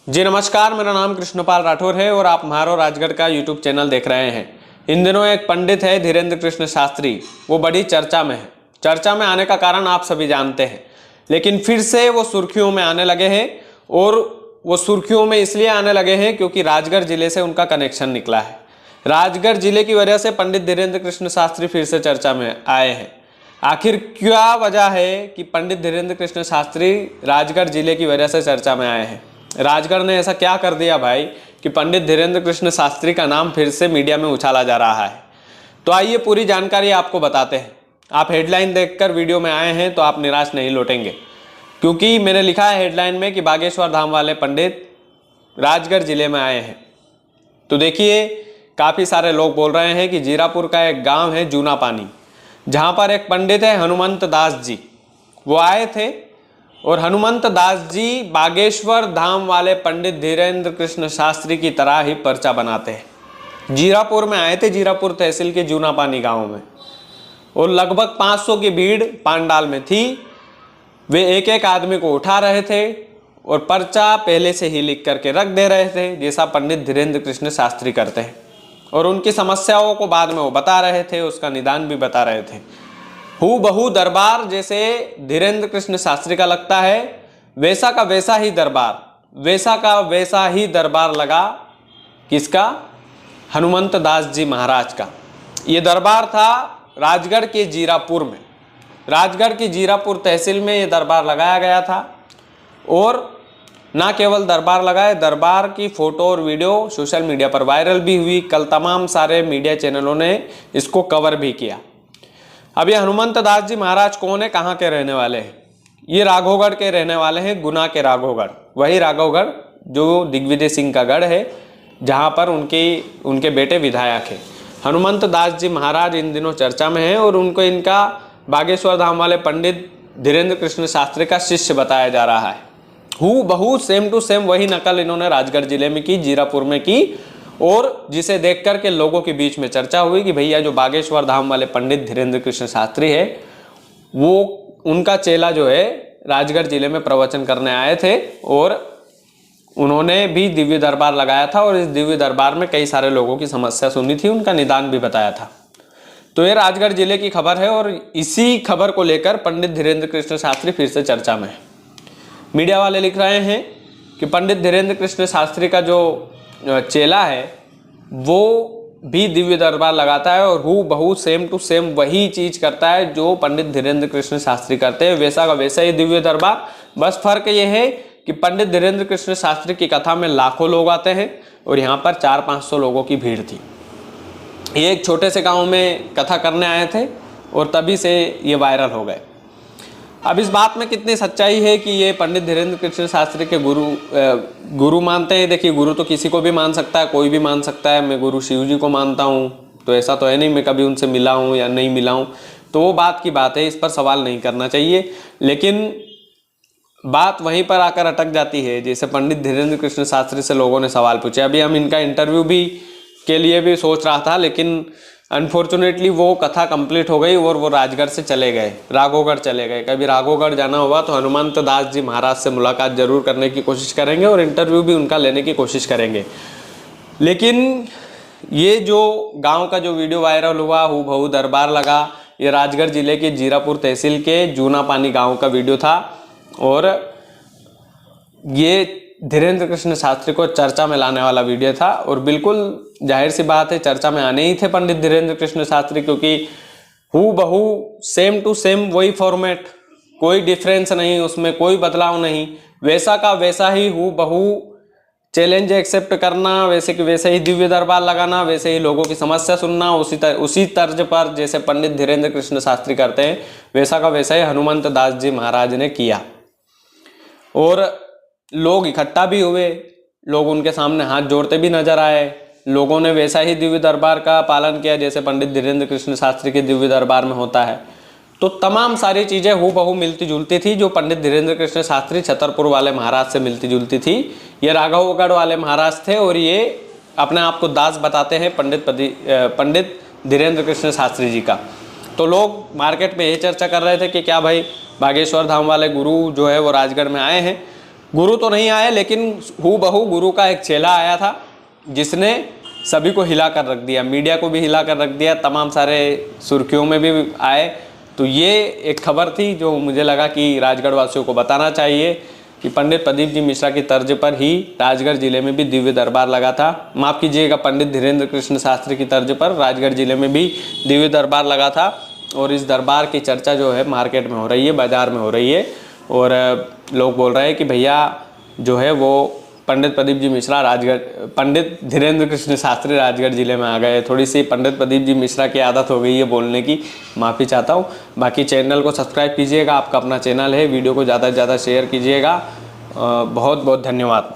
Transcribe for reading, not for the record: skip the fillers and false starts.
जी नमस्कार, मेरा नाम कृष्णपाल राठौर है और आप म्हारो राजगढ़ का यूट्यूब चैनल देख रहे हैं। इन दिनों एक पंडित है धीरेन्द्र कृष्ण शास्त्री, वो बड़ी चर्चा में है। चर्चा में आने का कारण आप सभी जानते हैं, लेकिन फिर से वो सुर्खियों में आने लगे हैं। और वो सुर्खियों में इसलिए आने लगे हैं क्योंकि राजगढ़ जिले से उनका कनेक्शन निकला है। राजगढ़ जिले की वजह से पंडित धीरेन्द्र कृष्ण शास्त्री फिर से चर्चा में आए हैं। आखिर क्या वजह है कि पंडित धीरेन्द्र कृष्ण शास्त्री राजगढ़ जिले की वजह से चर्चा में आए हैं? राजगढ़ ने ऐसा क्या कर दिया भाई कि पंडित धीरेन्द्र कृष्ण शास्त्री का नाम फिर से मीडिया में उछाला जा रहा है? तो आइए पूरी जानकारी आपको बताते हैं। आप हेडलाइन देखकर वीडियो में आए हैं तो आप निराश नहीं लौटेंगे, क्योंकि मैंने लिखा है हेडलाइन में कि बागेश्वर धाम वाले पंडित राजगढ़ जिले में आए हैं। तो देखिए, काफ़ी सारे लोग बोल रहे हैं कि जीरापुर का एक गांव है जूना पानी, जहां पर एक पंडित है हनुमंत दास जी, वो आए थे। और हनुमंत दास जी बागेश्वर धाम वाले पंडित धीरेन्द्र कृष्ण शास्त्री की तरह ही पर्चा बनाते हैं। जीरापुर में आए थे, जीरापुर तहसील के जूना पानी गाँव में, और लगभग 500 की भीड़ पांडाल में थी। वे एक एक आदमी को उठा रहे थे और पर्चा पहले से ही लिख करके रख दे रहे थे, जैसा पंडित धीरेन्द्र कृष्ण शास्त्री करते हैं। और उनकी समस्याओं को बाद में वो बता रहे थे, उसका निदान भी बता रहे थे। हूबहू दरबार जैसे धीरेन्द्र कृष्ण शास्त्री का लगता है, वैसा का वैसा ही दरबार, वैसा का वैसा ही दरबार लगा किसका? हनुमंत दास जी महाराज का। ये दरबार था राजगढ़ के जीरापुर में, राजगढ़ की जीरापुर तहसील में ये दरबार लगाया गया था। और ना केवल दरबार लगाए, दरबार की फोटो और वीडियो सोशल मीडिया पर वायरल भी हुई। कल तमाम सारे मीडिया चैनलों ने इसको कवर भी किया। अब ये हनुमंत दास जी महाराज कौन है, कहाँ के रहने वाले हैं? ये राघवगढ़ के रहने वाले हैं, गुना के राघवगढ़, वही राघवगढ़ जो दिग्विजय सिंह का गढ़ है, जहाँ पर उनके बेटे विधायक हैं। हनुमंत दास जी महाराज इन दिनों चर्चा में हैं और उनको इनका बागेश्वर धाम वाले पंडित धीरेन्द्र कृष्ण शास्त्री का शिष्य बताया जा रहा है। हूबहू सेम टू सेम वही नकल इन्होंने राजगढ़ जिले में की, जीरापुर में की, और जिसे देख कर के लोगों के बीच में चर्चा हुई कि भैया जो बागेश्वर धाम वाले पंडित धीरेन्द्र कृष्ण शास्त्री है, वो उनका चेला जो है राजगढ़ जिले में प्रवचन करने आए थे और उन्होंने भी दिव्य दरबार लगाया था। और इस दिव्य दरबार में कई सारे लोगों की समस्या सुनी थी, उनका निदान भी बताया था। तो ये राजगढ़ जिले की खबर है और इसी खबर को लेकर पंडित धीरेन्द्र कृष्ण शास्त्री फिर से चर्चा में है। मीडिया वाले लिख रहे हैं कि पंडित धीरेन्द्र कृष्ण शास्त्री का जो चेला है वो भी दिव्य दरबार लगाता है और हूबहू सेम टू सेम वही चीज करता है जो पंडित धीरेन्द्र कृष्ण शास्त्री करते हैं, वैसा का वैसा ही दिव्य दरबार। बस फर्क ये है कि पंडित धीरेन्द्र कृष्ण शास्त्री की कथा में लाखों लोग आते हैं और यहाँ पर 400-500 लोगों की भीड़ थी। ये एक छोटे से गांव में कथा करने आए थे और तभी से ये वायरल हो गए। अब इस बात में कितनी सच्चाई है कि ये पंडित धीरेन्द्र कृष्ण शास्त्री के गुरु मानते हैं? देखिए, गुरु तो किसी को भी मान सकता है, कोई भी मान सकता है। मैं गुरु शिव जी को मानता हूँ, तो ऐसा तो है नहीं मैं कभी उनसे मिला हूँ या नहीं मिला हूँ, तो वो बात की बात है, इस पर सवाल नहीं करना चाहिए। लेकिन बात वहीं पर आकर अटक जाती है जैसे पंडित धीरेन्द्र कृष्ण शास्त्री से लोगों ने सवाल पूछे। अभी हम इनका इंटरव्यू भी के लिए भी सोच रहा था, लेकिन अनफॉर्चुनेटली वो कथा कंप्लीट हो गई और वो राजगढ़ से चले गए, राघवगढ़ चले गए। कभी राघवगढ़ जाना हुआ तो हनुमंत दास जी महाराज से मुलाकात जरूर करने की कोशिश करेंगे और इंटरव्यू भी उनका लेने की कोशिश करेंगे। लेकिन ये जो गांव का जो वीडियो वायरल हुआ, हूबहू दरबार लगा, ये राजगढ़ जिले के जीरापुर तहसील के जूना पानी गाँव का वीडियो था। और ये धीरेन्द्र कृष्ण शास्त्री को चर्चा में लाने वाला वीडियो था। और बिल्कुल जाहिर सी बात है, चर्चा में आने ही थे पंडित धीरेन्द्र कृष्ण शास्त्री, क्योंकि हूबहू सेम टू सेम वही फॉर्मेट, कोई डिफरेंस नहीं, उसमें कोई बदलाव नहीं, वैसा का वैसा ही हूबहू चैलेंज एक्सेप्ट करना, वैसे कि वैसे ही दिव्य दरबार लगाना, वैसे ही लोगों की समस्या सुनना, उसी तर्ज पर जैसे पंडित धीरेन्द्र कृष्ण शास्त्री करते हैं, वैसा का वैसा ही हनुमंत दास जी महाराज ने किया। और लोग इकट्ठा भी हुए, लोग उनके सामने हाथ जोड़ते भी नजर आए, लोगों ने वैसा ही दिव्य दरबार का पालन किया जैसे पंडित धीरेन्द्र कृष्ण शास्त्री के दिव्य दरबार में होता है। तो तमाम सारी चीज़ें हूबहू मिलती जुलती थी जो पंडित धीरेन्द्र कृष्ण शास्त्री छतरपुर वाले महाराज से मिलती जुलती थी। ये राघवगढ़ वाले महाराज थे और ये अपने आप को दास बताते हैं पंडित धीरेन्द्र कृष्ण शास्त्री जी का। तो लोग मार्केट में यही चर्चा कर रहे थे कि क्या भाई बागेश्वर धाम वाले गुरु जो है वो राजगढ़ में आए हैं। गुरु तो नहीं आए, लेकिन हूबहू गुरु का एक चेला आया था जिसने सभी को हिला कर रख दिया, मीडिया को भी हिला कर रख दिया, तमाम सारे सुर्खियों में भी आए। तो ये एक खबर थी जो मुझे लगा कि राजगढ़ वासियों को बताना चाहिए कि पंडित प्रदीप जी मिश्रा की तर्ज पर ही राजगढ़ जिले में भी दिव्य दरबार लगा था। माफ़ कीजिएगा, पंडित धीरेन्द्र कृष्ण शास्त्री की तर्ज पर राजगढ़ जिले में भी दिव्य दरबार लगा था। और इस दरबार की चर्चा जो है मार्केट में हो रही है, बाज़ार में हो रही है, और लोग बोल रहे हैं कि भैया जो है वो पंडित प्रदीप जी मिश्रा राजगढ़, पंडित धीरेन्द्र कृष्ण शास्त्री राजगढ़ जिले में आ गए। थोड़ी सी पंडित प्रदीप जी मिश्रा की आदत हो गई है बोलने की, माफ़ी चाहता हूँ। बाकी चैनल को सब्सक्राइब कीजिएगा, आपका अपना चैनल है, वीडियो को ज़्यादा से ज़्यादा शेयर कीजिएगा। बहुत बहुत धन्यवाद।